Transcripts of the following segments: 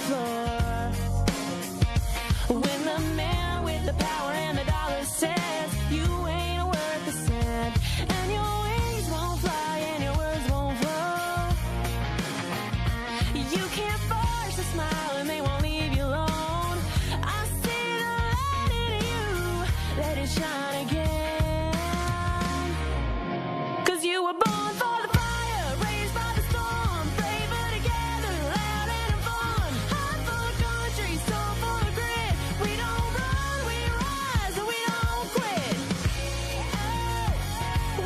floor. When the man with the power and the dollar says you ain't worth a cent, and your wings won't fly and your words won't flow, you can't force a smile and they won't leave you alone. I see the light in you, let it shine again. 'Cause you were born for the fire, raised by the storm, braver together, loud and fun. Heart full of country, soul full of grit. We don't run, we rise, and we don't quit.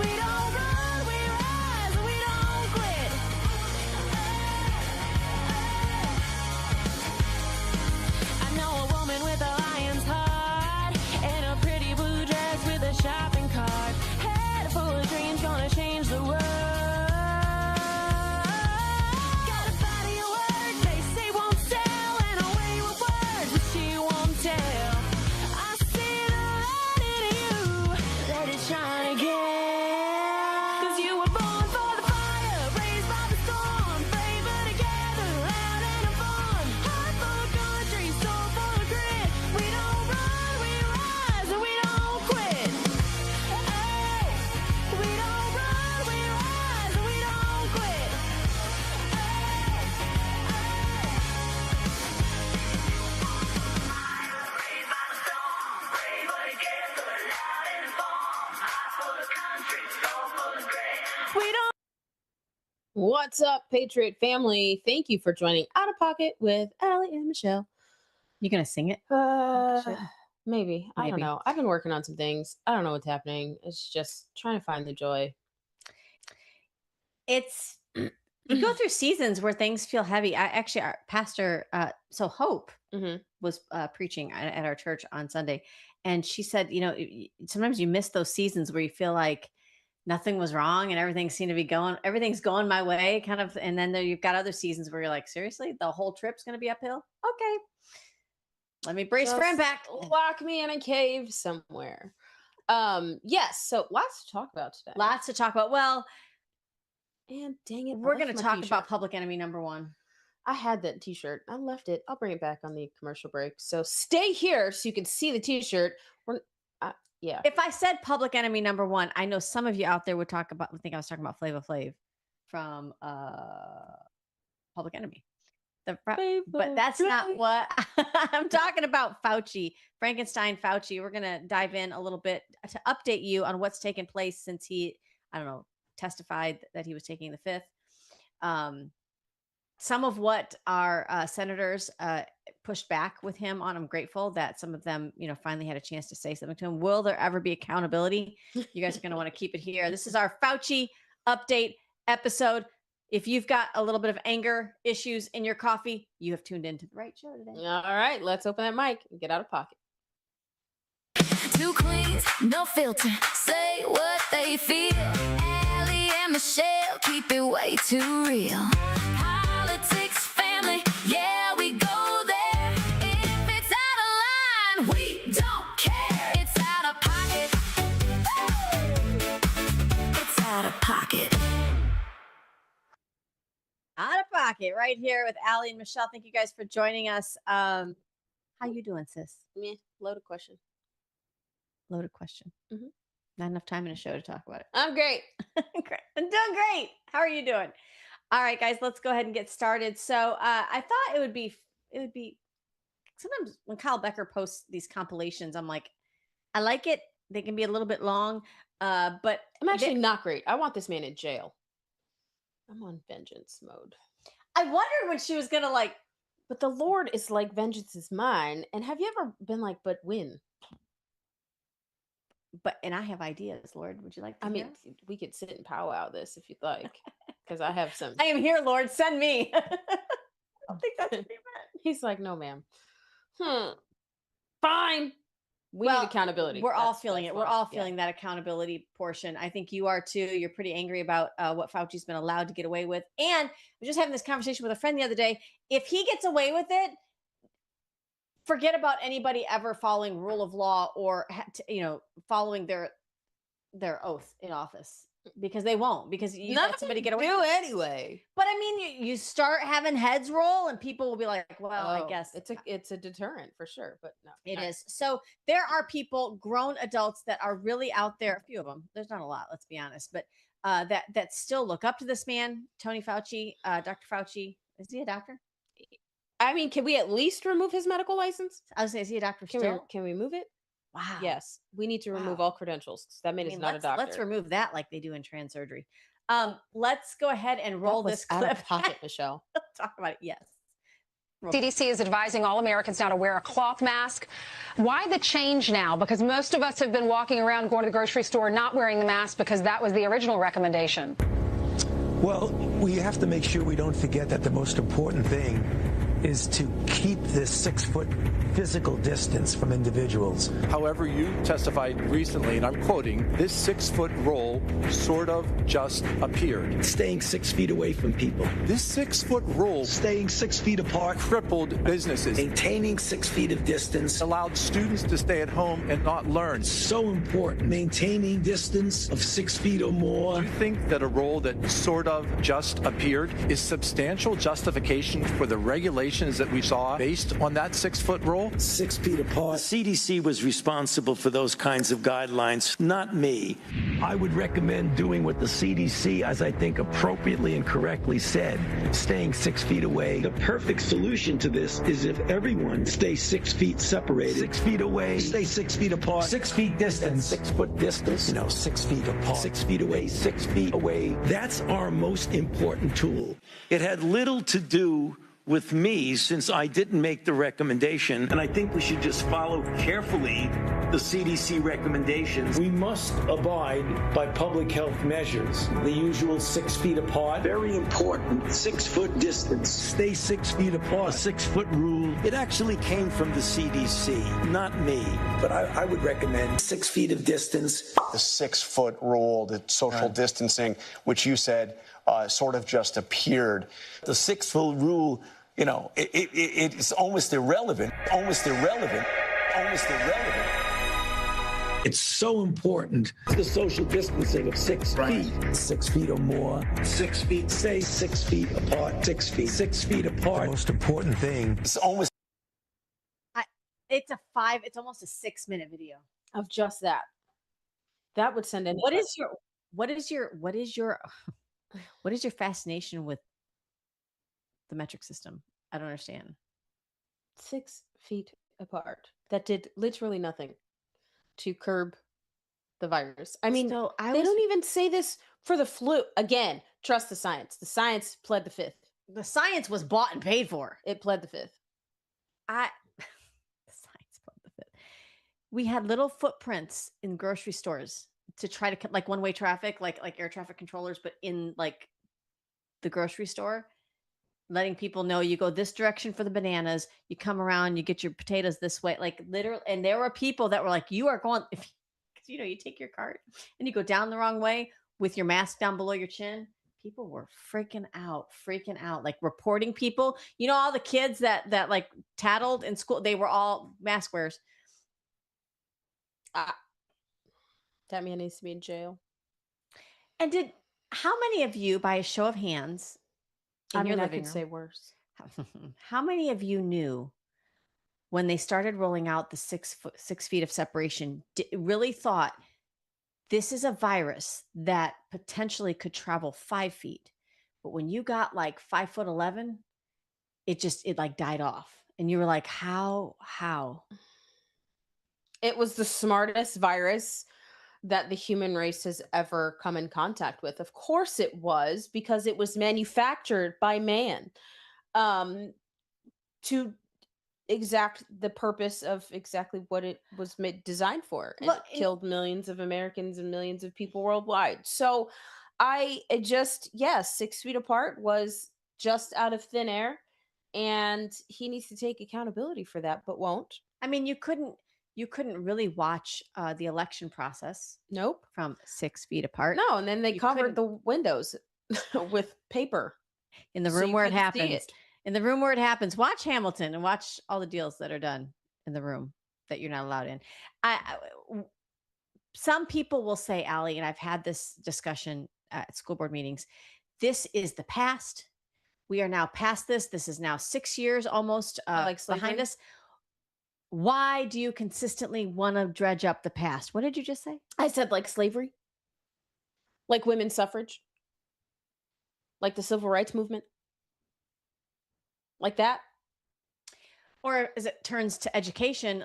We don't run, we rise, and we don't quit. I know a woman with a lion's heart and a pretty blue dress with a shopping cart. Head full of dreams, gonna change the world. Got a body of work they say won't sell, and a way with words that she won't tell. I see the light in you, let it shine again. 'Cause you were born for the fire, raised by the storm, braver together, loud and fun. Heart full of country, soul full of grit. We don't run, we rise, and we don't quit. We don't run, we rise, and we don't quit. We don't. What's up, Patriot family? Thank you for joining Out of Pocket with Allie and Michelle. You gonna sing it? Shit. Maybe. I don't Maybe. know. I've been working on some things. I don't know what's happening. It's just trying to find the joy. It's you go through seasons where things feel heavy. I actually, our pastor, so Hope Mhm. was preaching at our church on Sunday, and she said, sometimes you miss those seasons where you feel like nothing was wrong and everything seemed to be everything's going my way, kind of. And then you've got other seasons where you're like, seriously, the whole trip's going to be uphill. Okay, let me brace for Just impact. Lock me in a cave somewhere. Yes. So lots to talk about today. Lots to talk about. Well, And dang it, I we're left going to my talk t-shirt. about Public Enemy number one. I had that t-shirt. I left it. I'll bring it back on the commercial break. So stay here so you can see the t-shirt. Yeah. If I said Public Enemy number one, I know some of you out there would think I was talking about Flava Flav from Public Enemy. But that's not what I'm talking about. Fauci, Frankenstein Fauci. We're going to dive in a little bit to update you on what's taken place since he, testified that he was taking the fifth. Some of what our senators pushed back with him on. I'm grateful that some of them, finally had a chance to say something to him. Will there ever be accountability? You guys are going to want to keep it here. This is our Fauci update episode. If you've got a little bit of anger issues in your coffee, you have tuned into the right show today. All right, let's open that mic and get out of pocket. Two queens, no filter, say what they feel. Allie and Michelle keep it way too real. Politics, family, yeah, we go there. If it's out of line, we don't care. It's out of pocket. It's out of pocket. Out of pocket, right here with Allie and Michelle. Thank you guys for joining us. How you doing, sis? Meh, loaded question. Loaded question. Mhm. Not enough time in a show to talk about it. I'm great. Great. I'm doing great. How are you doing? All right, guys, let's go ahead and get started. So I thought it would be sometimes when Kyle Becker posts these compilations, I'm like, I like it. They can be a little bit long, but I'm actually not great. I want this man in jail. I'm on vengeance mode. I wondered when she was gonna But the Lord is like, vengeance is mine. And have you ever been like, but when? and I have ideas, Lord. Would you like to I hear? mean, we could sit and powwow this if you'd like, because I have some. I am here, Lord. Send me. I don't think that's what he meant. He's like, no, ma'am. Fine. We need accountability. We're all feeling that's it. We're fine. all feeling that accountability portion. I think you are too. You're pretty angry about what Fauci's been allowed to get away with. And I was just having this conversation with a friend the other day. If he gets away with it, forget about anybody ever following rule of law or following their oath in office. because they won't, because you None let of somebody them get away do with it. anyway. But I mean, you start having heads roll and people will be like, well, I guess it's a deterrent for sure, but no. it is. So there are people, grown adults, that are really out there. A few of them. There's not a lot, let's be honest, but that still look up to this man, Tony Fauci, Dr. Fauci. Is he a doctor? I mean, can we at least remove his medical license? I was saying, is he a doctor Can still? can we move it? Wow. Yes, we need to remove Wow. all credentials. That man I is mean, not a doctor. let's remove that like they do in trans surgery. Let's go ahead and roll was this out clip. of pocket, Michelle. Talk about it. Yes. CDC is advising all Americans now to wear a cloth mask. Why the change now? Because most of us have been walking around, going to the grocery store, not wearing the mask because that was the original recommendation. Well, we have to make sure we don't forget that the most important thing is to keep this 6 foot physical distance from individuals. However, you testified recently, and I'm quoting, this 6 foot rule sort of just appeared. Staying 6 feet away from people. This 6 foot rule Staying 6 feet apart. crippled businesses, Maintaining 6 feet of distance. allowed students to stay at home and not learn. So important. Maintaining distance of 6 feet or more. Do you think that a rule that sort of just appeared is substantial justification for the regulations that we saw based on that 6 foot rule? 6 feet apart. The CDC was responsible for those kinds of guidelines, not me. I would recommend doing what the CDC, as I think appropriately and correctly said, staying 6 feet away. The perfect solution to this is if everyone stays 6 feet separated. 6 feet away. Stay 6 feet apart. 6 feet distance. 6 foot distance. 6 feet apart. 6 feet away. 6 feet away. That's our most important tool. It had little to do with me since I didn't make the recommendation. And I think we should just follow carefully the CDC recommendations. We must abide by public health measures. The usual 6 feet apart. Very important. 6 foot distance. Stay 6 feet apart. 6 foot rule. It actually came from the CDC, not me. But I would recommend 6 feet of distance. The 6 foot rule, the social distancing, which you said sort of just appeared. The 6 foot rule, it's almost irrelevant, almost irrelevant, almost irrelevant. It's so important. The social distancing of 6 feet. 6 feet or more. 6 feet. Stay 6 feet apart. 6 feet. 6 feet apart. The most important thing. It's almost. It's almost a 6-minute video. Of just that. That would send in. What is your fascination with the metric system? I don't understand. 6 feet apart? That did literally nothing to curb the virus. I mean, So they don't even say this for the flu. Again, trust the science. The science pled the fifth. the science was bought and paid for. It pled the fifth. The science pled the fifth. We had little footprints in grocery stores to try to cut like one-way traffic, like air traffic controllers, but in like the grocery store, letting people know you go this direction for the bananas, you come around, you get your potatoes this way, like literally. And there were people that were like, you are going, if you take your cart and you go down the wrong way with your mask down below your chin. People were freaking out, like reporting people. All the kids that like tattled in school, they were all mask wearers. That man needs to be in jail. And how many of you, by a show of hands, in your I living could room, say worse. how many of you knew when they started rolling out the 6 feet of separation, really thought this is a virus that potentially could travel 5 feet? But when you got like 5'11", it like died off. And you were like, how? It was the smartest virus that the human race has ever come in contact with. Of course it was, because it was manufactured by man to exact the purpose of exactly what it was designed for. And Look, it killed millions of Americans and millions of people worldwide. So yes, 6 feet apart was just out of thin air, and he needs to take accountability for that, but won't. I mean, you couldn't really watch the election process. Nope. From 6 feet apart. No, and then they You covered couldn't. the windows with paper. In the So room you where it couldn't see happens. it. In the room where it happens. Watch Hamilton and watch all the deals that are done in the room that you're not allowed in. some people will say, Allie, and I've had this discussion at school board meetings, this is the past. We are now past this. This is now 6 years almost Like behind slavery? us. Why do you consistently want to dredge up the past? What did you just say? I said like slavery, like women's suffrage, like the civil rights movement, like that. Or as it turns to education,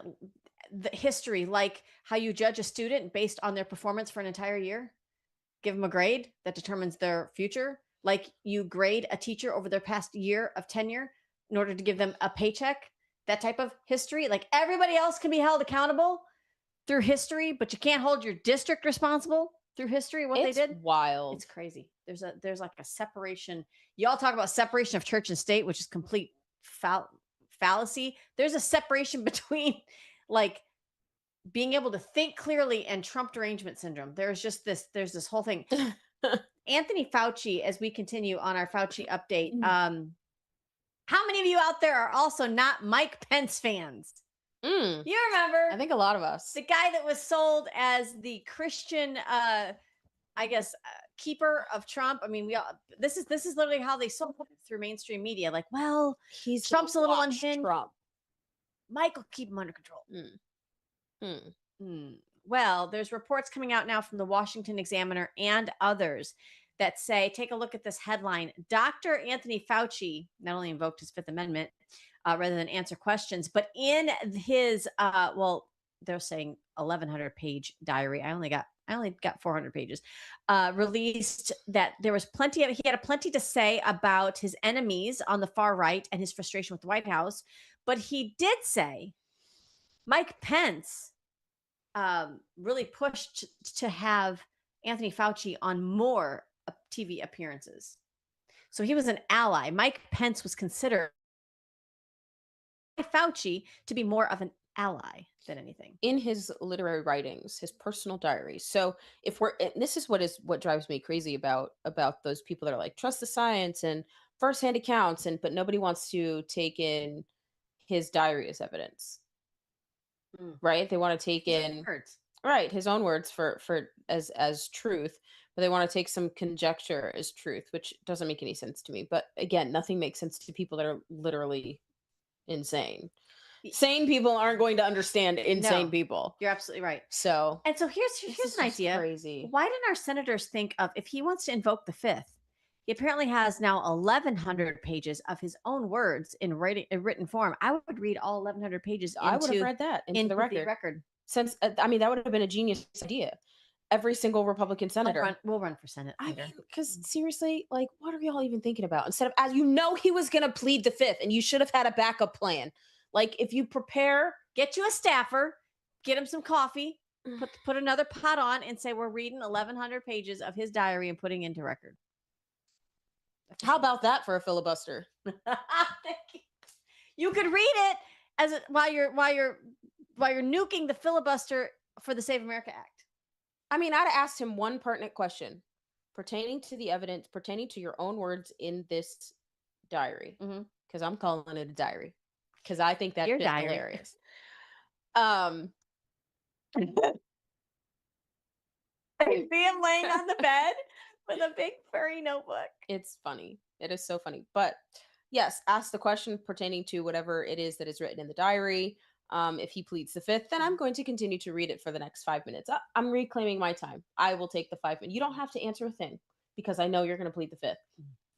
the history, like how you judge a student based on their performance for an entire year, give them a grade that determines their future. Like you grade a teacher over their past year of tenure in order to give them a paycheck, that type of history. Like everybody else can be held accountable through history, but you can't hold your district responsible through history, what It's they did. wild. It's crazy. There's like a separation. Y'all talk about separation of church and state, which is complete fallacy. There's a separation between like being able to think clearly and Trump derangement syndrome. There's this whole thing. Anthony Fauci, as we continue on our Fauci update, how many of you out there are also not Mike Pence fans? You remember? I think a lot of us. The guy that was sold as the Christian, I guess, keeper of Trump. I mean, this is literally how they sold it through mainstream media. Like, well, Trump's a little unhinged. Trump. Mike will keep him under control. Well, there's reports coming out now from the Washington Examiner and others that say, take a look at this headline. Dr. Anthony Fauci not only invoked his Fifth Amendment rather than answer questions, but in his, well, they're saying 1,100-page diary. I only got 400 pages. Released that there was he had plenty to say about his enemies on the far right and his frustration with the White House. But he did say Mike Pence really pushed to have Anthony Fauci on more TV appearances. So he was an ally. Mike Pence was considered by Fauci to be more of an ally than anything. In his literary writings, his personal diaries. So if this is what drives me crazy about those people that are like, trust the science and firsthand accounts, but nobody wants to take in his diary as evidence. Right? They want to take in his own words for as truth, but they want to take some conjecture as truth, which doesn't make any sense to me. But again, nothing makes sense to people that are literally insane. Sane people aren't going to understand insane people. You're absolutely right. So here's an idea. Crazy. Why didn't our senators think of, if he wants to invoke the Fifth, he apparently has now 1,100 pages of his own words in written form. I would read all 1,100 pages. I would have read that into the record. Since I mean, that would have been a genius idea. Every single Republican senator. We'll run for Senate. Because seriously, like, what are y'all even thinking about? Instead of, as you know, he was going to plead the Fifth, and you should have had a backup plan. Like, if you prepare, get you a staffer, get him some coffee, put another pot on, and say we're reading 1,100 pages of his diary and putting into record. How about that for a filibuster? You could read it while you're nuking the filibuster for the Save America Act. I mean, I'd asked him one pertinent question pertaining to the evidence, pertaining to your own words in this diary, because I'm calling it a diary, because I think that's hilarious. I see him laying on the bed with a big furry notebook. It's funny. It is so funny. But yes, ask the question pertaining to whatever it is that is written in the diary. If he pleads the Fifth, then I'm going to continue to read it for the next 5 minutes. I'm reclaiming my time. I will take the 5 minutes. You don't have to answer a thing because I know you're going to plead the Fifth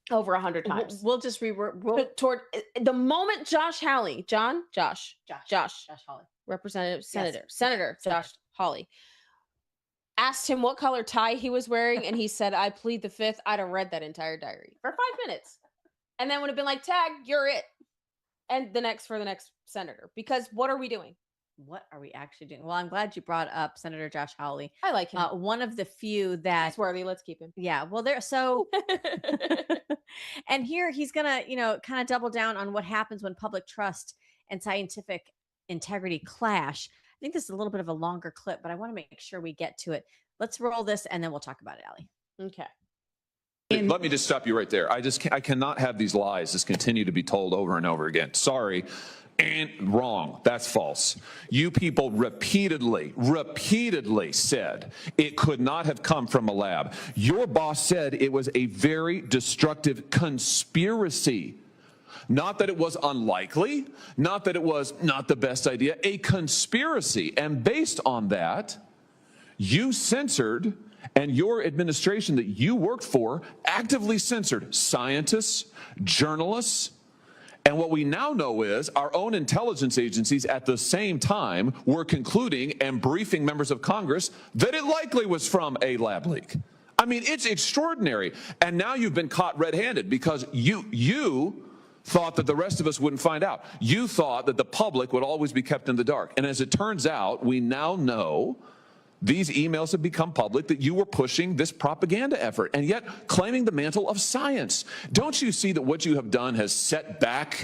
over 100 times. We'll just toward the moment Josh Hawley, Josh Hawley, Representative Senator Josh Hawley asked him what color tie he was wearing, and he said, "I plead the Fifth." I'd have read that entire diary for 5 minutes, and then would have been like, "Tag, you're it." And the next senator, because what are we doing? What are we actually doing? Well, I'm glad you brought up Senator Josh Hawley. I like him. One of the few that he's worthy. Let's keep him. Yeah. Well, and here he's gonna, kind of double down on what happens when public trust and scientific integrity clash. I think this is a little bit of a longer clip, but I want to make sure we get to it. Let's roll this and then we'll talk about it, Allie. Okay. Let me just stop you right there. I cannot have these lies just continue to be told over and over again. Sorry. And wrong. That's false. You people repeatedly said it could not have come from a lab. Your boss said it was a very destructive conspiracy. Not that it was unlikely, not that it was not the best idea, a conspiracy. And based on that, you censored, and your administration that you worked for actively censored scientists, journalists, and what we now know is our own intelligence agencies at the same time were concluding and briefing members of Congress that it likely was from a lab leak. I mean, it's extraordinary. And now you've been caught red-handed because you thought that the rest of us wouldn't find out. You thought that the public would always be kept in the dark. And as it turns out, we now know these emails have become public, that you were pushing this propaganda effort and yet claiming the mantle of science. Don't you see that what you have done has set back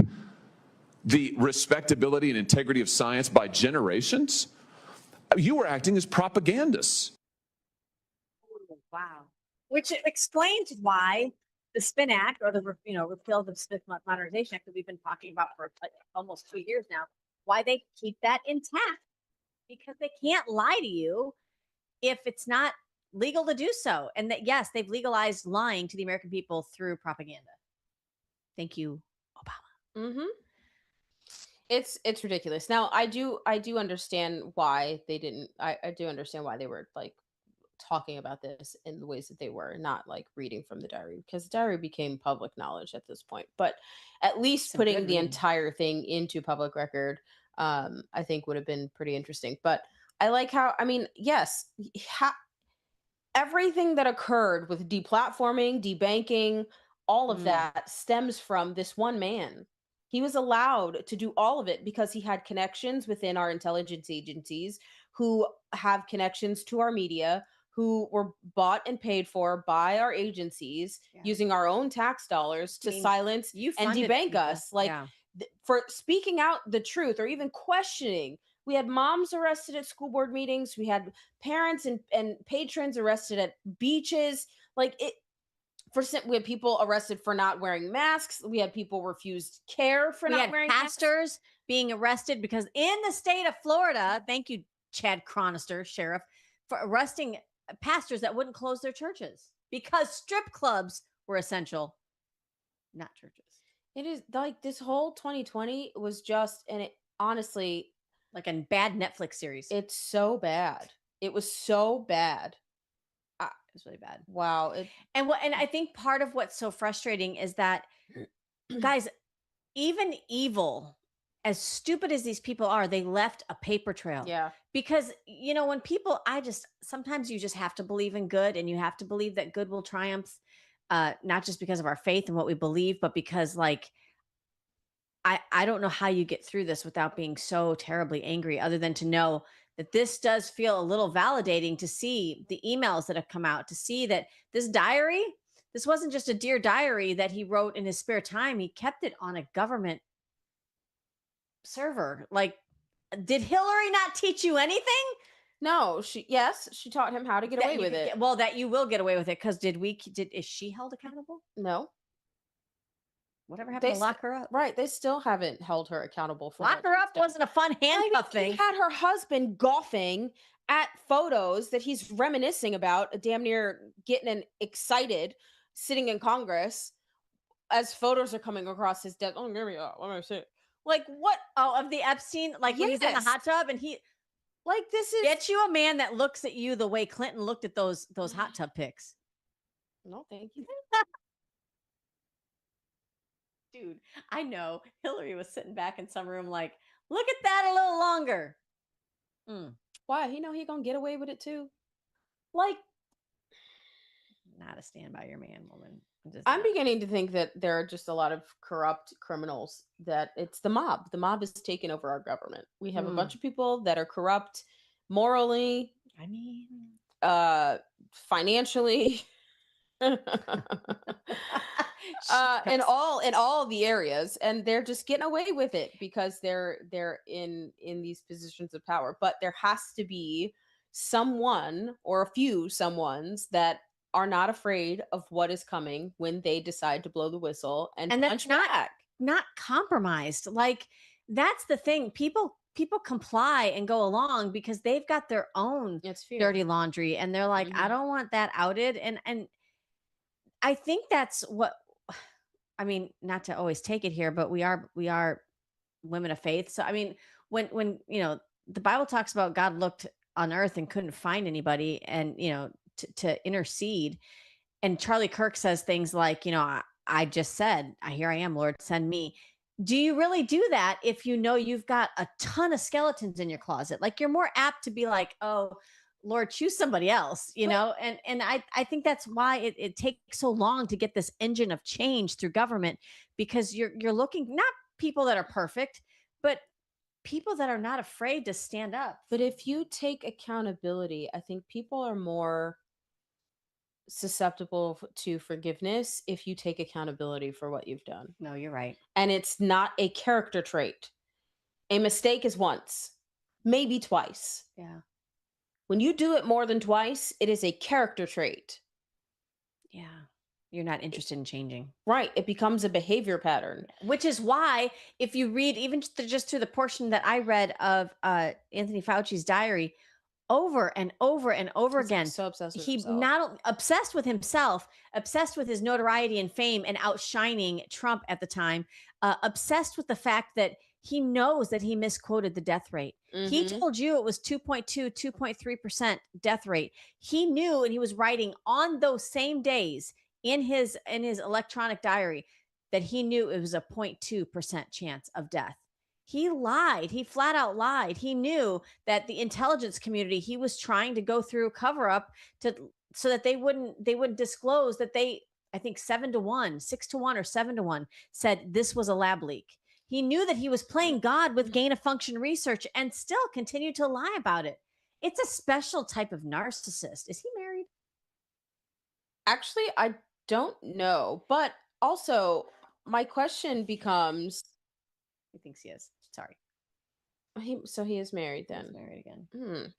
the respectability and integrity of science by generations? You were acting as propagandists. Wow. Which explains why the Spin Act, or the repeal of the Smith Modernization Act that we've been talking about for like almost 2 years now, why they keep that intact. Because they can't lie to you if it's not legal to do so. And that, yes, they've legalized lying to the American people through propaganda. Thank you, Obama. Mm-hmm. It's ridiculous. Now, I do understand why they didn't. I do understand why they were like talking about this in the ways that they were, not like reading from the diary, because the diary became public knowledge at this point. But at least Some putting good the reading. entire thing into public record, I think would have been pretty interesting. But I like how, I mean, yes, everything that occurred with deplatforming, debanking, all of that stems from this one man. He was allowed to do all of it because he had connections within our intelligence agencies who have connections to our media, who were bought and paid for by our agencies using our own tax dollars to silence and debank us. Like, for speaking out the truth or even questioning. We had moms arrested at school board meetings. We had parents and patrons arrested at beaches. Like, we had people arrested for not wearing masks. We had people refused care for not wearing masks. Pastors being arrested because in the state of Florida, thank you, Chad Chronister, sheriff, for arresting pastors that wouldn't close their churches because strip clubs were essential, not churches. It is like this whole 2020 was just, and it honestly, like a bad Netflix series. It's so bad. It was so bad. It was really bad. Wow. And I think part of what's so frustrating is that, guys, even evil, as stupid as these people are, they left a paper trail. Yeah. Because, when people, sometimes you just have to believe in good, and you have to believe that good will triumph, not just because of our faith and what we believe, but because, like, I don't know how you get through this without being so terribly angry, other than to know that this does feel a little validating, to see the emails that have come out, to see that this diary, this wasn't just a Dear Diary that he wrote in his spare time. He kept it on a government server. Like, did Hillary not teach you anything? No, she taught him how to get away with it. Well, that you will get away with it, because is she held accountable? No. Whatever happened to lock her up? Right. They still haven't held her accountable for lock her up. Wasn't a fun handcuff thing. He had her husband golfing at photos that he's reminiscing about, damn near getting excited, sitting in Congress as photos are coming across his desk. Oh, let me see. Like, what? Oh, of the Epstein, like when he's in the hot tub and he, like, this is, get you a man that looks at you the way Clinton looked at those hot tub pics. No, thank you. Dude, I know Hillary was sitting back in some room like, look at that a little longer. Why? He know he gonna get away with it too. Like, not a stand by your man, woman. I'm beginning to think that there are just a lot of corrupt criminals, that it's the mob. The mob is taking over our government. We have a bunch of people that are corrupt morally, financially. In all the areas, and they're just getting away with it because they're in these positions of power. But there has to be someone or a few someones that are not afraid of what is coming when they decide to blow the whistle and punch back. Not compromised. Like, that's the thing. People comply and go along because they've got their own It's fear. dirty laundry, and they're like, I don't want that outed. And I think that's what, I mean, not to always take it here, but we are women of faith. So I mean, when the Bible talks about God looked on earth and couldn't find anybody, and to intercede, and Charlie Kirk says things like, I just said, here I am, Lord, send me. Do you really do that if you know you've got a ton of skeletons in your closet? Like, you're more apt to be like, oh, Lord, choose somebody else, and I think that's why it takes so long to get this engine of change through government, because you're looking, not people that are perfect, but people that are not afraid to stand up. But if you take accountability, I think people are more susceptible to forgiveness if you take accountability for what you've done. No, you're right. And it's not a character trait. A mistake is once, maybe twice. Yeah. When you do it more than twice, it is a character trait. Yeah. You're not interested in changing. Right. It becomes a behavior pattern. Which is why, if you read even just through the portion that I read of Anthony Fauci's diary, over and over and over He's again, so obsessed with he himself. not obsessed with himself, obsessed with his notoriety and fame and outshining Trump at the time, obsessed with the fact that he knows that he misquoted the death rate. He told you it was 2.2, 2.3% death rate. He knew, and he was writing on those same days in his electronic diary that he knew it was a 0.2% chance of death. He lied. He flat out lied. He knew that the intelligence community, he was trying to go through cover up so that they wouldn't disclose that I think 7-1, 6-1, or 7-1 said this was a lab leak. He knew that he was playing God with gain of function research and still continued to lie about it. It's a special type of narcissist. Is he married? Actually, I don't know. But also, my question becomes, He thinks he is. Sorry. so he is married then. He's married again.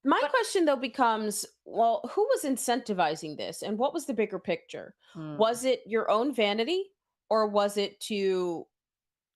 My question, though, becomes, well, who was incentivizing this, and what was the bigger picture? Was it your own vanity, or was it to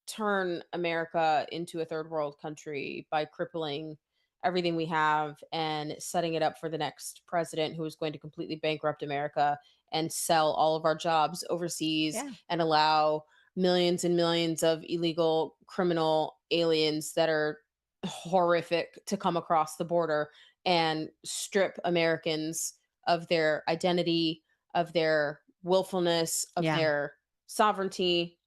turn America into a third world country by crippling everything we have and setting it up for the next president who is going to completely bankrupt America and sell all of our jobs overseas and allow millions and millions of illegal criminal aliens that are horrific to come across the border and strip Americans of their identity, of their willfulness, of their sovereignty.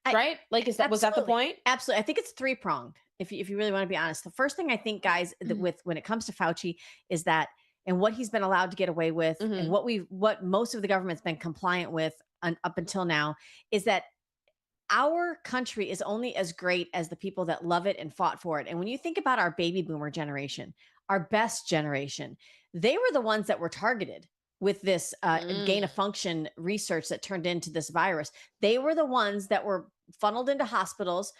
Right? Like, was that the point? Absolutely. I think it's three-pronged. If you really want to be honest, the first thing I think, guys, that when it comes to Fauci is that, and what he's been allowed to get away with, and what most of the government's been compliant with up until now, is that our country is only as great as the people that love it and fought for it. And when you think about our baby boomer generation, our best generation, they were the ones that were targeted with this gain of function research that turned into this virus. They were the ones that were funneled into hospitals,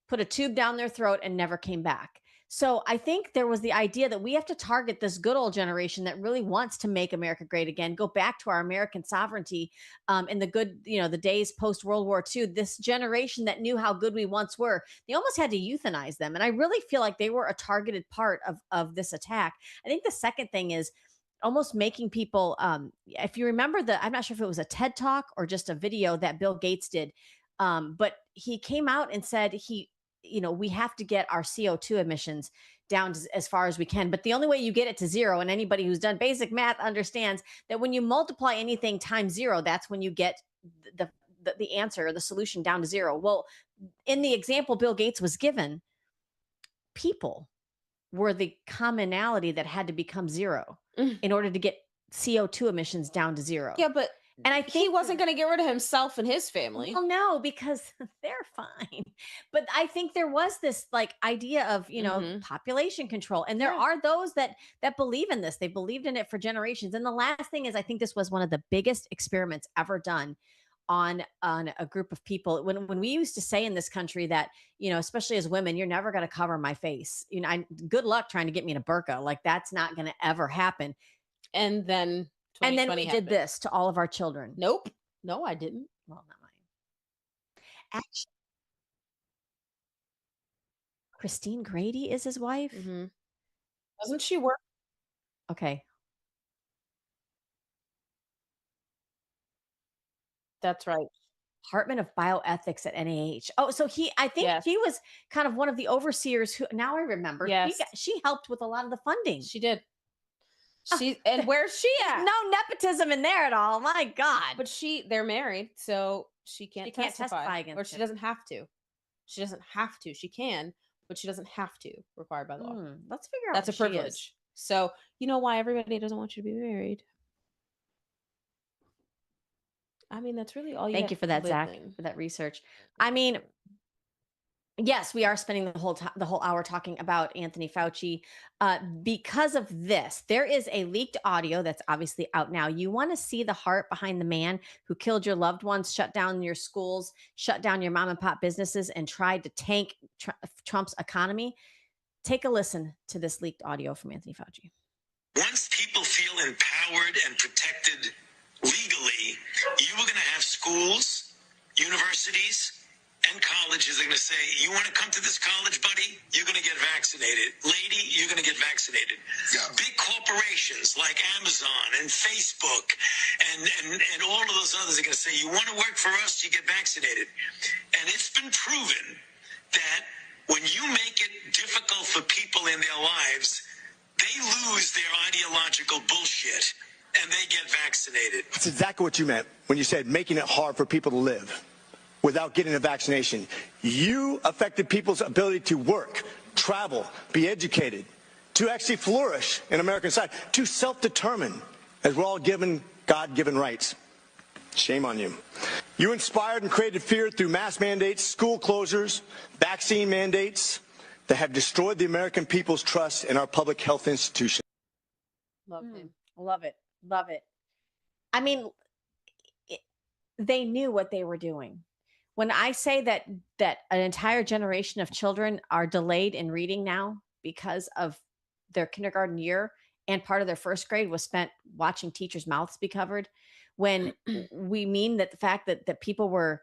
put a tube down their throat, and never came back. So I think there was the idea that we have to target this good old generation that really wants to make America great again, go back to our American sovereignty, in the good, the days post World War II. This generation that knew how good we once were, they almost had to euthanize them. And I really feel like they were a targeted part of this attack. I think the second thing is almost making people, if you remember I'm not sure if it was a TED Talk or just a video that Bill Gates did, but he came out and said we have to get our CO2 emissions down as far as we can. But the only way you get it to zero, and anybody who's done basic math understands that when you multiply anything times zero, that's when you get the answer or the solution down to zero. Well, in the example Bill Gates was given, people were the commonality that had to become zero in order to get CO2 emissions down to zero. Yeah, but and I think he wasn't going to get rid of himself and his family. Well, no, because they're fine. But I think there was this idea of, population control. And there are those that believe in this. They believed in it for generations. And the last thing is, I think this was one of the biggest experiments ever done on a group of people. When we used to say in this country that, especially as women, you're never going to cover my face. Good luck trying to get me in a burqa. Like, that's not going to ever happen. And then we did this to all of our children. Nope. No, I didn't. Well, not mine. Actually, Christine Grady is his wife? Mm-hmm. Doesn't she work? Okay. That's right. Department of Bioethics at NIH. Oh, so I think Yes. he was kind of one of the overseers who, now I remember, Yes. she helped with a lot of the funding. She did. And where's she at? No nepotism in there at all. My God. But they're married, so she can't testify against or she him. doesn't have to. She doesn't have to. She can, but she doesn't have to, required by law. Let's figure out That's a who she is. privilege. So you know why everybody doesn't want you to be married. I mean, that's really all you Thank you for that, Zach, for that research. I mean, yes, we are spending the whole hour talking about Anthony Fauci because of this. There is a leaked audio that's obviously out now. You want to see the heart behind the man who killed your loved ones, shut down your schools, shut down your mom and pop businesses, and tried to tank Trump's economy? Take a listen to this leaked audio from Anthony Fauci. Once people feel empowered and protected legally, you are going to have schools, universities, and colleges are going to say, you want to come to this college, buddy? You're going to get vaccinated. Lady, you're going to get vaccinated. Yeah. Big corporations like Amazon and Facebook and all of those others are going to say, you want to work for us, you get vaccinated. And it's been proven that when you make it difficult for people in their lives, they lose their ideological bullshit and they get vaccinated. That's exactly what you meant when you said making it hard for people to live without getting a vaccination. You affected people's ability to work, travel, be educated, to actually flourish in American society, to self-determine, as we're all given God-given rights. Shame on you. You inspired and created fear through mass mandates, school closures, vaccine mandates that have destroyed the American people's trust in our public health institutions. Love him. Love it. Love it. I mean, they knew what they were doing. When I say that an entire generation of children are delayed in reading now because of their kindergarten year and part of their first grade was spent watching teachers' mouths be covered, when we mean that the fact that people were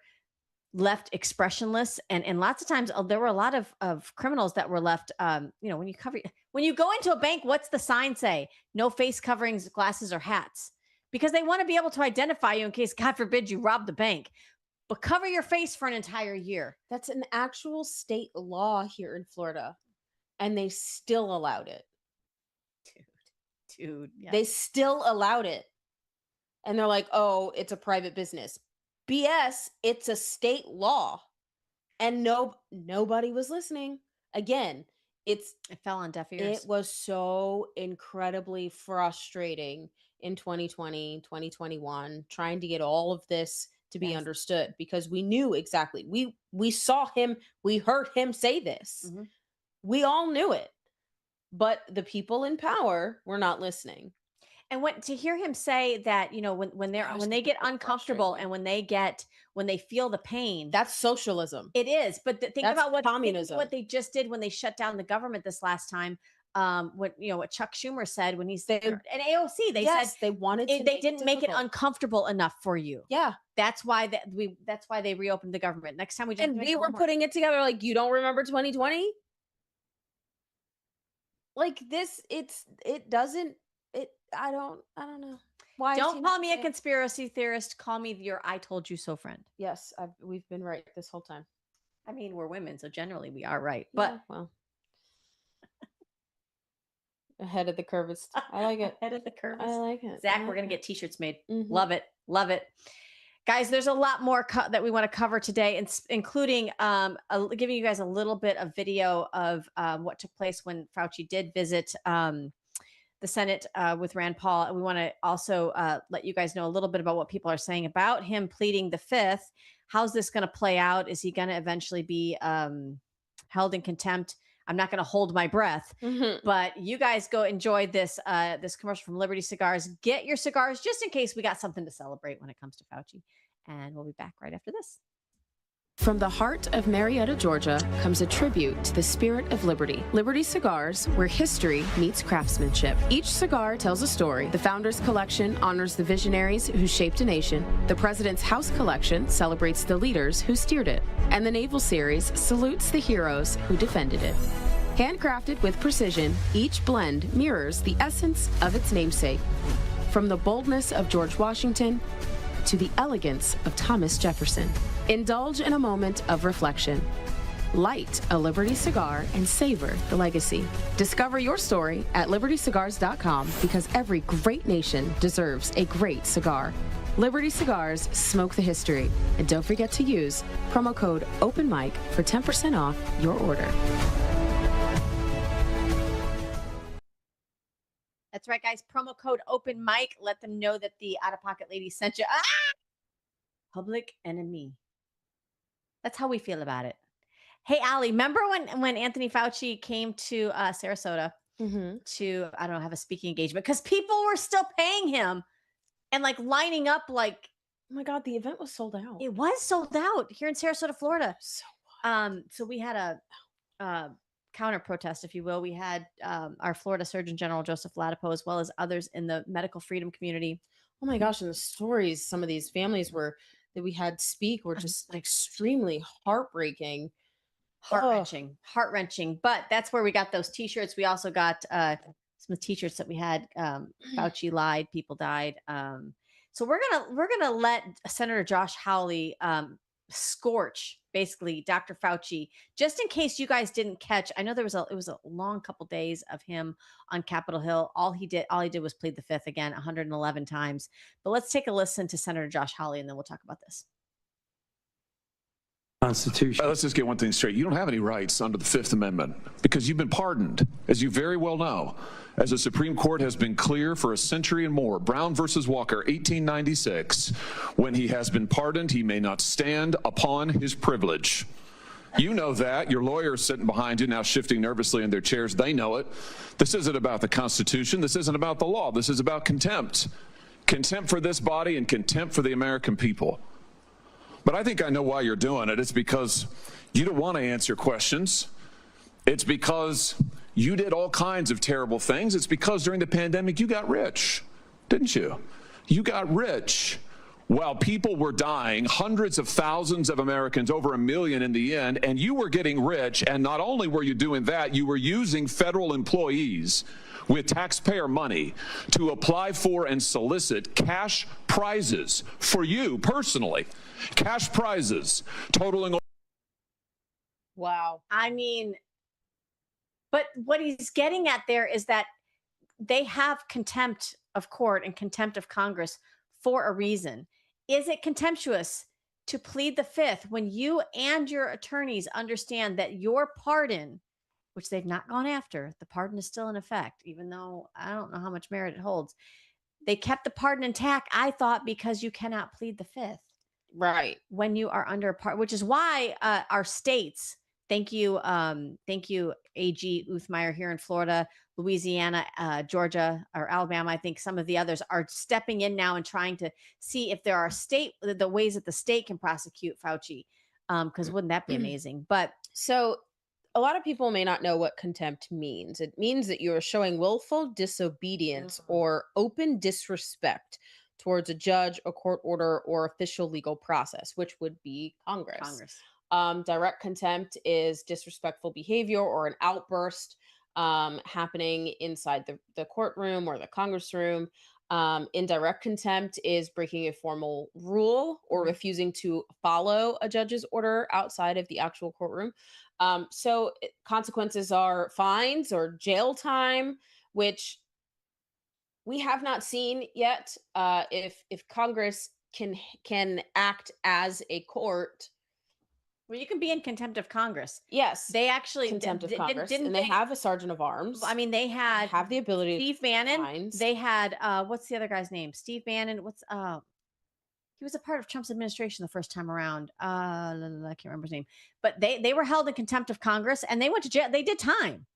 left expressionless and lots of times there were a lot of criminals that were left when you go into a bank, what's the sign say? No face coverings, glasses, or hats, because they want to be able to identify you in case, God forbid, you rob the bank. But cover your face for an entire year. That's an actual state law here in Florida, and they still allowed it. Dude, yes. They still allowed it, and they're like, "Oh, it's a private business." BS. It's a state law, and nobody was listening. Again, it fell on deaf ears. It was so incredibly frustrating in 2020, 2021, trying to get all of this to be understood, because we knew exactly. We saw him, we heard him say this. Mm-hmm. We all knew it. But the people in power were not listening. And to hear him say that, when they get uncomfortable and when they feel the pain, that's socialism. It is. But think about what communism. What they just did when they shut down the government this last time. What Chuck Schumer said when he said, and AOC, they said they wanted they didn't make it uncomfortable enough for you. Yeah, that's why they reopened the government. Next time we were putting it together like, you don't remember 2020? Like this, I don't know. Why? Don't call me a conspiracy theorist. Call me your I told you so friend. Yes, we've been right this whole time. I mean, we're women, so generally we are right. Yeah, but well, ahead of the curve. I like it. Ahead of the curve. I like it. Zach, we're gonna get t-shirts made. Mm-hmm. Love it. Love it. Guys, there's a lot more that we want to cover today, including giving you guys a little bit of video of what took place when Fauci did visit the Senate with Rand Paul. And we want to also let you guys know a little bit about what people are saying about him pleading the fifth. How's this going to play out? Is he going to eventually be held in contempt? I'm not going to hold my breath, but you guys go enjoy this this commercial from Liberty Cigars. Get your cigars just in case we got something to celebrate when it comes to Fauci. And we'll be back right after this. From the heart of Marietta, Georgia, comes a tribute to the spirit of liberty. Liberty Cigars, where history meets craftsmanship. Each cigar tells a story. The Founders Collection honors the visionaries who shaped a nation. The President's House Collection celebrates the leaders who steered it. And the Naval Series salutes the heroes who defended it. Handcrafted with precision, each blend mirrors the essence of its namesake. From the boldness of George Washington to the elegance of Thomas Jefferson. Indulge in a moment of reflection. Light a Liberty cigar and savor the legacy. Discover your story at libertycigars.com, because every great nation deserves a great cigar. Liberty Cigars, smoke the history. And don't forget to use promo code OpenMic for 10% off your order. That's right, guys. Promo code OpenMic. Let them know that the Out of Pocket lady sent you. Ah! Public enemy. That's how we feel about it. Hey, Allie, remember when Anthony Fauci came to Sarasota to, I don't know, have a speaking engagement? Because people were still paying him and like lining up like, oh my God, the event was sold out. It was sold out here in Sarasota, Florida. So so we had a counter protest, if you will. We had our Florida Surgeon General, Joseph Ladapo, as well as others in the medical freedom community. Oh my gosh. And the stories some of these families that we had speak were just extremely heartbreaking. Heart-wrenching. But that's where we got those t-shirts. We also got some t-shirts that we had. Fauci lied, people died. So we're gonna let Senator Josh Hawley scorch basically Dr. Fauci, just in case you guys didn't catch. I know it was a long couple days of him on Capitol Hill. All he did was plead the fifth again 111 times. But let's take a listen to Senator Josh Hawley, and then we'll talk about this. Constitution. Let's just get one thing straight. You don't have any rights under the Fifth Amendment because you've been pardoned, as you very well know. As the Supreme Court has been clear for a century and more, Brown versus Walker, 1896, when he has been pardoned, he may not stand upon his privilege. You know that. Your lawyers sitting behind you now shifting nervously in their chairs. They know it. This isn't about the Constitution. This isn't about the law. This is about contempt. Contempt for this body and contempt for the American people. But I think I know why you're doing it. It's because you don't want to answer questions. It's because you did all kinds of terrible things. It's because during the pandemic, you got rich, didn't you? You got rich while people were dying, hundreds of thousands of Americans, over 1 million in the end, and you were getting rich. And not only were you doing that, you were using federal employees with taxpayer money to apply for and solicit cash prizes for you personally. Cash prizes totaling. Wow. I mean, but what he's getting at there is that they have contempt of court and contempt of Congress for a reason. Is it contemptuous to plead the fifth when you and your attorneys understand that your pardon, which they've not gone after, the pardon is still in effect, even though I don't know how much merit it holds. They kept the pardon intact, I thought, because you cannot plead the fifth. Right. When you are under a part, which is why our states, thank you, AG Uthmeyer here in Florida, Louisiana, Georgia, or Alabama, I think some of the others are stepping in now and trying to see if there are the ways that the state can prosecute Fauci, because wouldn't that be amazing? But so a lot of people may not know what contempt means. It means that you are showing willful disobedience or open disrespect towards a judge, a court order, or official legal process, which would be Congress. Direct contempt is disrespectful behavior or an outburst happening inside the courtroom or the Congress room. Indirect contempt is breaking a formal rule or refusing to follow a judge's order outside of the actual courtroom. So consequences are fines or jail time, which we have not seen yet. If Congress can act as a court. Well, you can be in contempt of Congress. Yes, they actually contempt of Congress, and they have a sergeant of arms. I mean, they have the ability. Steve Bannon. They had what's the other guy's name? Steve Bannon. He was a part of Trump's administration the first time around. I can't remember his name, but they were held in contempt of Congress, and they went to jail. They did time.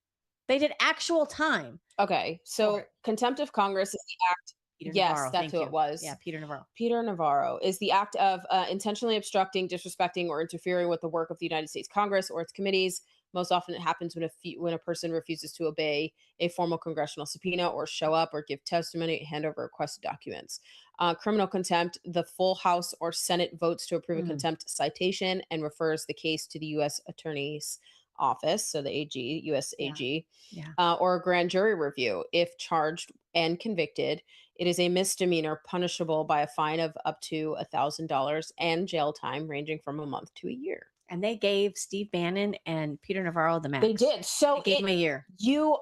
They did actual time. Okay, so contempt of Congress is the act. Peter Yes, Navarro. that's Thank who you. it was. Yeah, Peter Navarro. Peter Navarro is the act of intentionally obstructing, disrespecting, or interfering with the work of the United States Congress or its committees. Most often, it happens when a person refuses to obey a formal congressional subpoena or show up or give testimony, hand over requested documents. Criminal contempt: the full House or Senate votes to approve a contempt citation and refers the case to the U.S. Attorney's Office, so the AG, U.S. AG, or a grand jury review. If charged and convicted, it is a misdemeanor punishable by a fine of up to $1,000 and jail time ranging from a month to a year. And they gave Steve Bannon and Peter Navarro the max. They did. So they gave him a year. You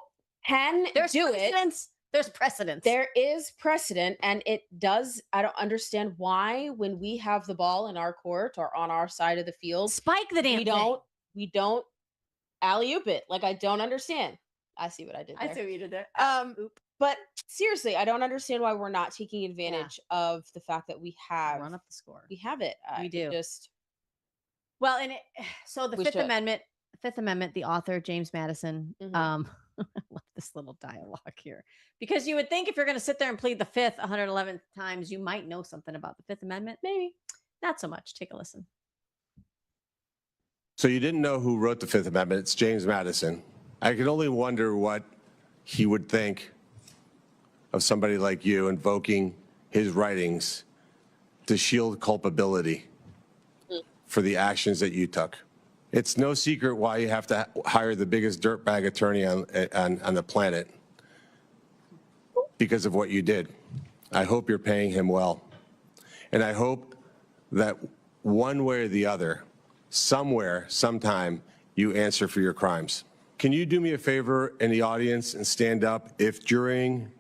can do precedence. There's precedence. There is precedent, and it does. I don't understand why, when we have the ball in our court or on our side of the field, spike the damn thing. We don't alley-oop it. Like, I don't understand. I see what I did there. I see what you did there. But seriously, I don't understand why we're not taking advantage of the fact that we have run up the score. We have it. We do. Well, and so the Fifth Amendment, the author James Madison. I love this little dialogue here, because you would think if you're going to sit there and plead the Fifth 111 times, you might know something about the Fifth Amendment. Maybe not so much. Take a listen. So you didn't know who wrote the Fifth Amendment. It's James Madison. I can only wonder what he would think of somebody like you invoking his writings to shield culpability for the actions that you took. It's no secret why you have to hire the biggest dirtbag attorney on the planet, because of what you did. I hope you're paying him well. And I hope that one way or the other, somewhere, sometime, you answer for your crimes. Can you do me a favor in the audience and stand up if during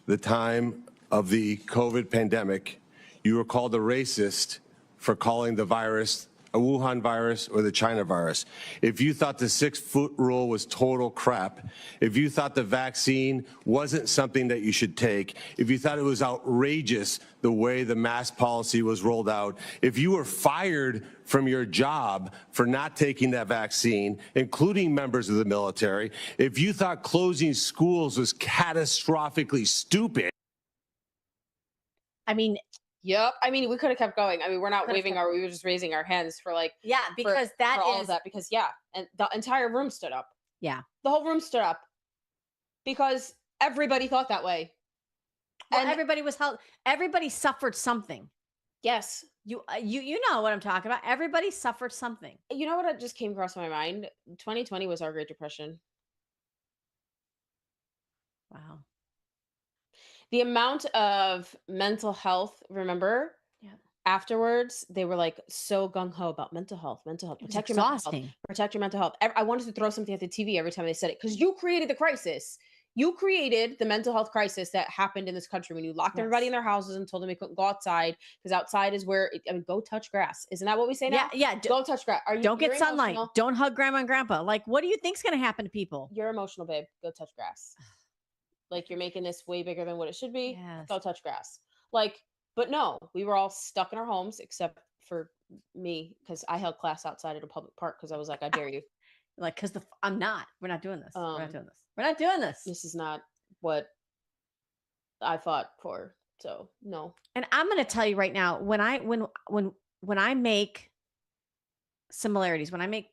the time of the COVID pandemic, you were called a racist for calling the virus a Wuhan virus or the China virus? If you thought the 6-foot rule was total crap, if you thought the vaccine wasn't something that you should take, if you thought it was outrageous the way the mask policy was rolled out, if you were fired from your job for not taking that vaccine, including members of the military, if you thought closing schools was catastrophically stupid. I mean, yep. I mean, we could have kept going. I mean, we're not waving we were just raising our hands for like, because for all of that, because and the entire room stood up. Yeah. The whole room stood up because everybody thought that way. Well, and everybody was held. Everybody suffered something. Yes. You know what I'm talking about. Everybody suffered something. You know what just came across my mind? 2020 was our Great Depression. Wow. The amount of mental health, remember? Yeah. Afterwards, they were like so gung-ho about mental health. Protect your mental health. Protect your mental health. I wanted to throw something at the TV every time they said it, because you created the crisis. You created the mental health crisis that happened in this country when you locked everybody in their houses and told them they couldn't go outside, because outside is where, go touch grass. Isn't that what we say now? Yeah. Go touch grass. Don't get sunlight. Emotional? Don't hug grandma and grandpa. Like, what do you think's going to happen to people? You're emotional, babe. Go touch grass. Like, you're making this way bigger than what it should be. Yes. Go touch grass. Like, but no, we were all stuck in our homes except for me, because I held class outside at a public park because I was like, I dare you. Like, because I'm not. We're not doing this. We're not doing this. We're not doing this. This is not what I fought for. So no. And I'm going to tell you right now, when I make similarities, when I make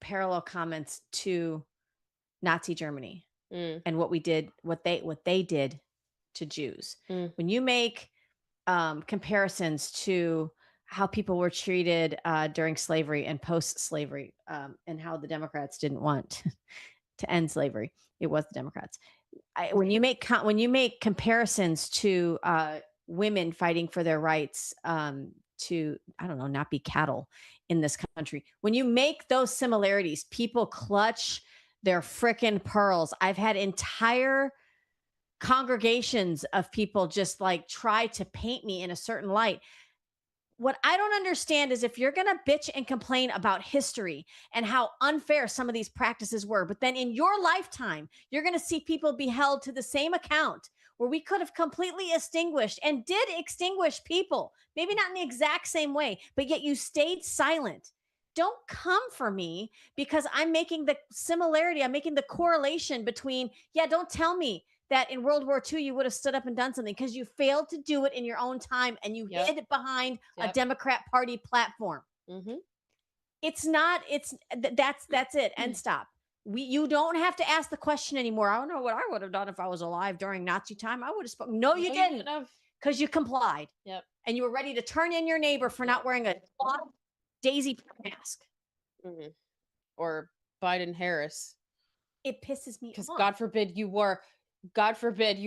parallel comments to Nazi Germany and what they did to Jews, when you make comparisons to how people were treated during slavery and post-slavery, and how the Democrats didn't want to end slavery, it was the Democrats. When you make comparisons to women fighting for their rights to, I don't know, not be cattle in this country, when you make those similarities, people clutch their frickin' pearls. I've had entire congregations of people just like try to paint me in a certain light. What I don't understand is, if you're going to bitch and complain about history and how unfair some of these practices were, but then in your lifetime, you're going to see people be held to the same account where we could have completely extinguished and did extinguish people, maybe not in the exact same way, but yet you stayed silent. Don't come for me because I'm making the similarity. I'm making the correlation between, don't tell me that in World War II you would have stood up and done something because you failed to do it in your own time and you hid it behind a Democrat Party platform. It's not. That's it. End stop. You don't have to ask the question anymore. I don't know what I would have done if I was alive during Nazi time. I would have spoken. No, you didn't, because you complied. And you were ready to turn in your neighbor for not wearing a Daisy mask. Or Biden Harris. It pisses me off. Because God forbid you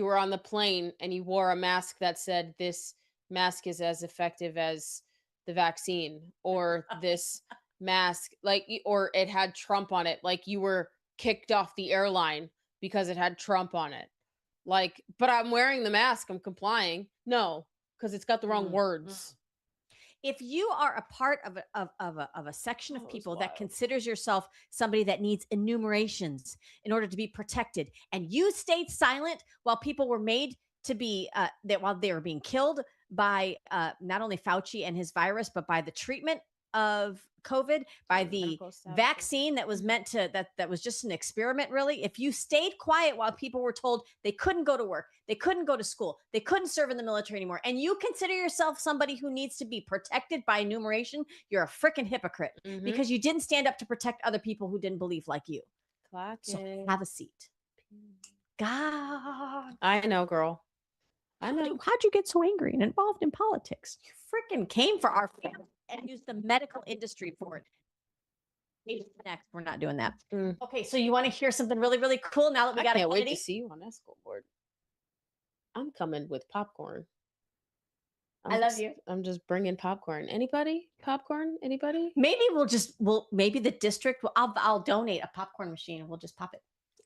were on the plane and you wore a mask that said this mask is as effective as the vaccine, or this mask, or it had Trump on it, like you were kicked off the airline because it had Trump on it. But I'm wearing the mask, I'm complying. No, because it's got the wrong words. If you are a part of a section of people that considers yourself somebody that needs enumerations in order to be protected, and you stayed silent while people were made to be while they were being killed by not only Fauci and his virus, but by the treatment of COVID, by the vaccine that was meant to that was just an experiment, really. If you stayed quiet while people were told they couldn't go to work, they couldn't go to school, they couldn't serve in the military anymore, and you consider yourself somebody who needs to be protected by enumeration, you're a freaking hypocrite because you didn't stand up to protect other people who didn't believe like you. So have a seat. God, I know, girl. I know. How'd you get so angry and involved in politics? You freaking came for our family and used the medical industry for it. Next, we're not doing that. Okay, so you want to hear something really, really cool now that we got I can't wait to see you on that school board. I'm coming with popcorn. I love you. I'm just bringing popcorn. Anybody? Popcorn? Anybody? Maybe maybe the district, I'll donate a popcorn machine and we'll just pop it.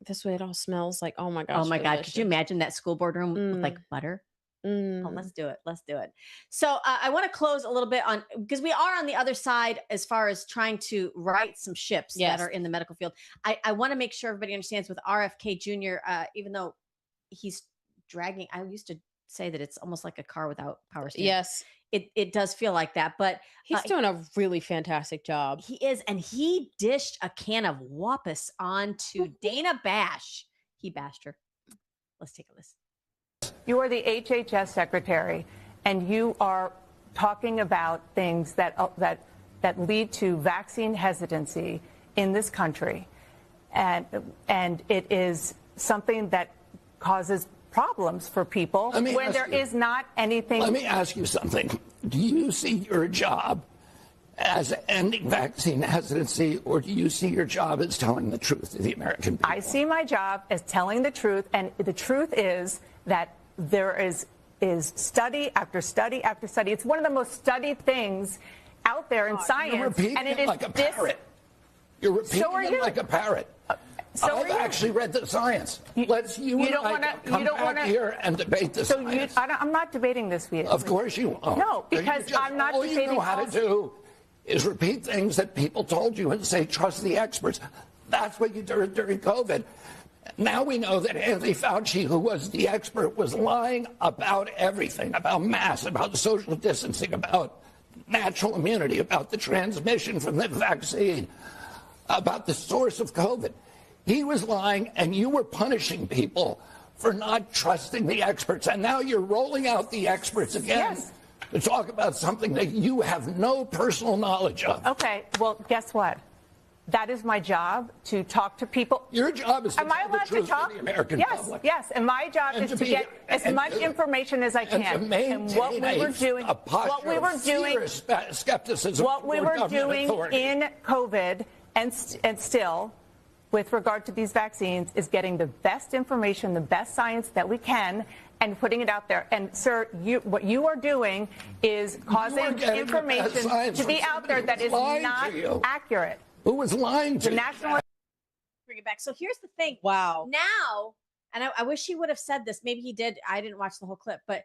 This way it all smells like, oh my gosh. Oh my God. Could you imagine that school board room with like butter? Oh, let's do it. Let's do it. So I want to close a little bit on, because we are on the other side as far as trying to right some ships that are in the medical field. I want to make sure everybody understands with RFK Jr., even though he's dragging, I used to say that it's almost like a car without power steering. Yes. It does feel like that, but he's doing a really fantastic job. He is. And he dished a can of wampus onto Dana Bash. He bashed her. Let's take a listen. You are the HHS secretary, and you are talking about things that lead to vaccine hesitancy in this country, and it is something that causes problems for people when there is not anything. Let me ask you something. Do you see your job as ending vaccine hesitancy, or do you see your job as telling the truth to the American people? I see my job as telling the truth, and the truth is that there is study after study after study. It's one of the most studied things out there in science. You're repeating and it it is like a parrot. You're repeating it like a parrot. I've actually read the science. Let's come back here and debate the science. I'm not debating this with you. Of course you won't. No, because I'm not debating. All you know how to do is repeat things that people told you and say, trust the experts. That's what you did during COVID. Now we know that Anthony Fauci, who was the expert, was lying about everything, about masks, about social distancing, about natural immunity, about the transmission from the vaccine, about the source of COVID. He was lying, and you were punishing people for not trusting the experts. And now you're rolling out the experts again to talk about something that you have no personal knowledge of. Okay, well, guess what? That is my job, to talk to people. Your job is to tell the truth to the American public. Yes, and my job is to get as much information as I can. And to maintain what we were doing, a posture of serious skepticism. What we were doing in COVID and still, with regard to these vaccines, is getting the best information, the best science that we can, and putting it out there. And, sir, what you are doing is causing information to be out there that is not accurate. Who was lying to the you? national? Bring it back. So here's the thing. Wow. Now, and I wish he would have said this. Maybe he did. I didn't watch the whole clip, but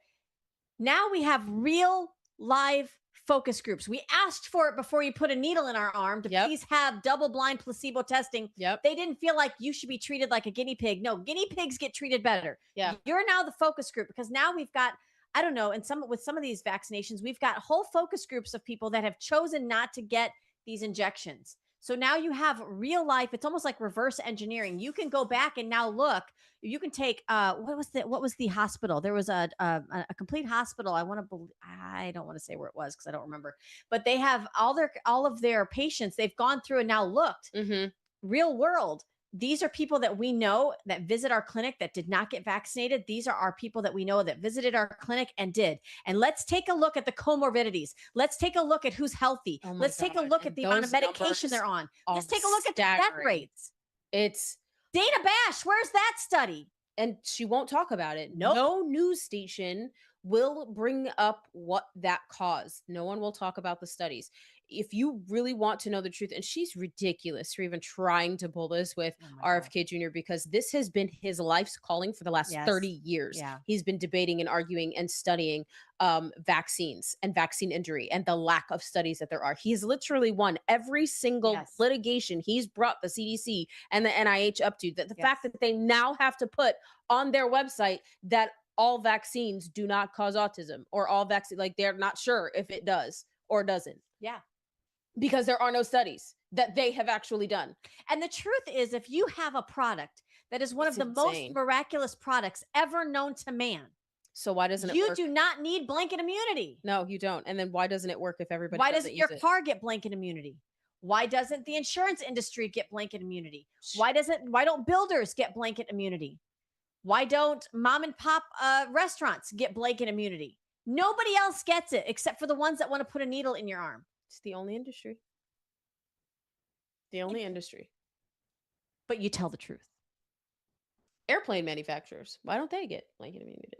now we have real live focus groups. We asked for it before you put a needle in our arm to please have double-blind placebo testing. They didn't feel like you should be treated like a guinea pig. No, guinea pigs get treated better. You're now the focus group, because now we've got, I don't know, and with some of these vaccinations, we've got whole focus groups of people that have chosen not to get these injections. So now you have real life. It's almost like reverse engineering. You can go back and now look. You can take what was the hospital? There was a complete hospital. I don't want to say where it was because I don't remember. But they have all of their patients. They've gone through and now looked real world. These are people that we know that visit our clinic that did not get vaccinated. These are our people that we know that visited our clinic and did. And let's take a look at the comorbidities. Let's take a look at who's healthy. Let's take a look at the amount of medication they're on. Let's take a look at the death rates. It's Dana Bash. Where's that study? And she won't talk about it. Nope. No news station will bring up what that caused. No one will talk about the studies. If you really want to know the truth, and she's ridiculous for even trying to pull this with RFK Jr., because this has been his life's calling for the last 30 years. Yeah. He's been debating and arguing and studying vaccines and vaccine injury and the lack of studies that there are. He's literally won every single litigation he's brought the CDC and the NIH up to. The fact that they now have to put on their website that all vaccines do not cause autism, or all vaccine, like they're not sure if it does or doesn't. Yeah. Because there are no studies that they have actually done. And the truth is, if you have a product that is one of the most miraculous products ever known to man, so why doesn't it you work? do not need blanket immunity. No, you don't. And then why doesn't it work if everybody Why doesn't doesn't your use it? car get blanket immunity? Why doesn't the insurance industry get blanket immunity? Why don't builders get blanket immunity? Why don't mom and pop restaurants get blanket immunity? Nobody else gets it except for the ones that want to put a needle in your arm. It's the only industry. The only industry. But you tell the truth. Airplane manufacturers, why don't they get blanket immunity?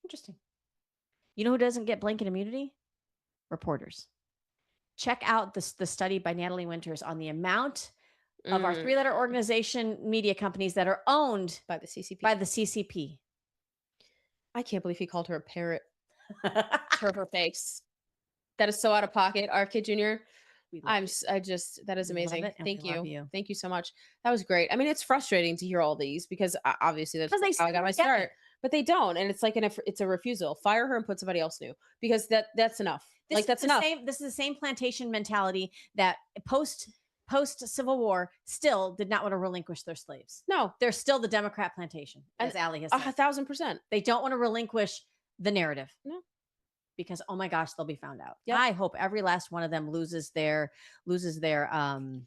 Interesting. You know who doesn't get blanket immunity? Reporters. Check out the study by Natalie Winters on the amount of our three-letter organization media companies that are owned by the CCP. I can't believe he called her a parrot. To her face. That is so out of pocket, RFK Jr. That is amazing. Thank you. Thank you so much. That was great. I mean, it's frustrating to hear all these because obviously that's how I got my start, but they don't. And it's like it's a refusal. Fire her and put somebody else new, because that's enough. That's enough. This is the same plantation mentality that post Civil War still did not want to relinquish their slaves. No, they're still the Democrat plantation, as Allie has said. 1,000%. They don't want to relinquish the narrative. No. Because oh my gosh, they'll be found out. Yep. I hope every last one of them loses their certification.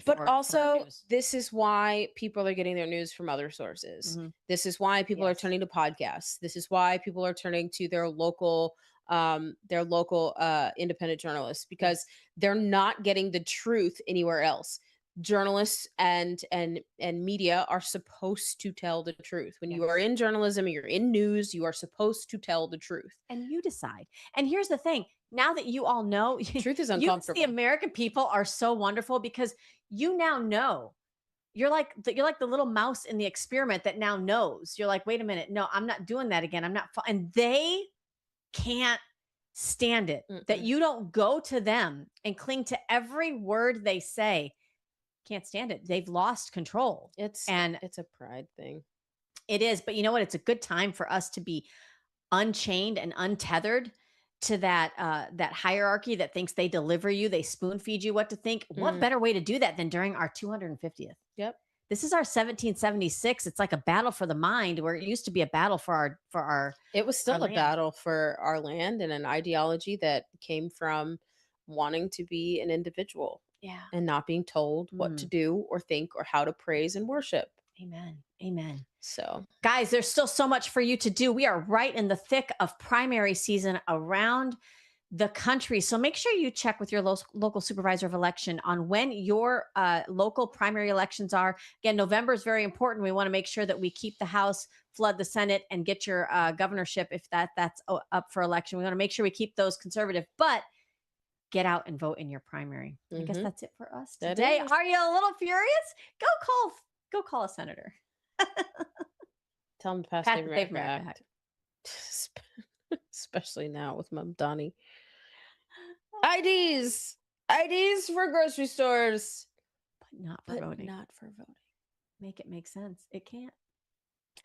But also, this is why people are getting their news from other sources. This is why people are turning to podcasts. This is why people are turning to their local independent journalists, because they're not getting the truth anywhere else. Journalists and media are supposed to tell the truth. When you are in journalism, you're in news, you are supposed to tell the truth. And you decide. And here's the thing. Now that you all know, truth is uncomfortable. The American people are so wonderful because you now know. You're like the little mouse in the experiment that now knows. You're like, wait a minute. No, I'm not doing that again. I'm not. And they can't stand it that you don't go to them and cling to every word they say. Can't stand it. They've lost control. It's a pride thing. It is, but you know what? It's a good time for us to be unchained and untethered to that hierarchy that thinks they deliver you, they spoon feed you what to think. What better way to do that than during our 250th? Yep. This is our 1776. It's like a battle for the mind, where it used to be a battle for our. It was still a battle for our land, and an ideology that came from wanting to be an individual. Yeah. And not being told what to do or think or how to praise and worship. Amen. Amen. So, guys, there's still so much for you to do. We are right in the thick of primary season around the country. So make sure you check with your local supervisor of election on when your local primary elections are. Again, November is very important. We want to make sure that we keep the House, flood the Senate, and get your governorship if that's up for election. We want to make sure we keep those conservative, but get out and vote in your primary. I guess that's it for us today. Are you a little furious? Go call a senator. Tell them to pass the Dave Merrick Act. Especially now with Mom Donnie. IDs for grocery stores, but not for voting. Make it make sense. It can't.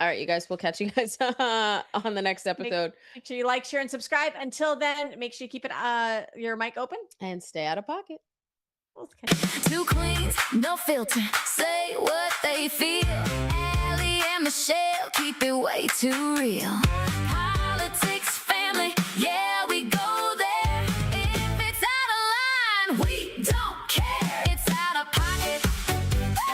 All right, you guys, we'll catch you guys on the next episode. Make sure you like, share, and subscribe. Until then, make sure you keep your mic open and stay out of pocket. Two queens, no filter, say what they feel. Allie and Michelle keep it way too real.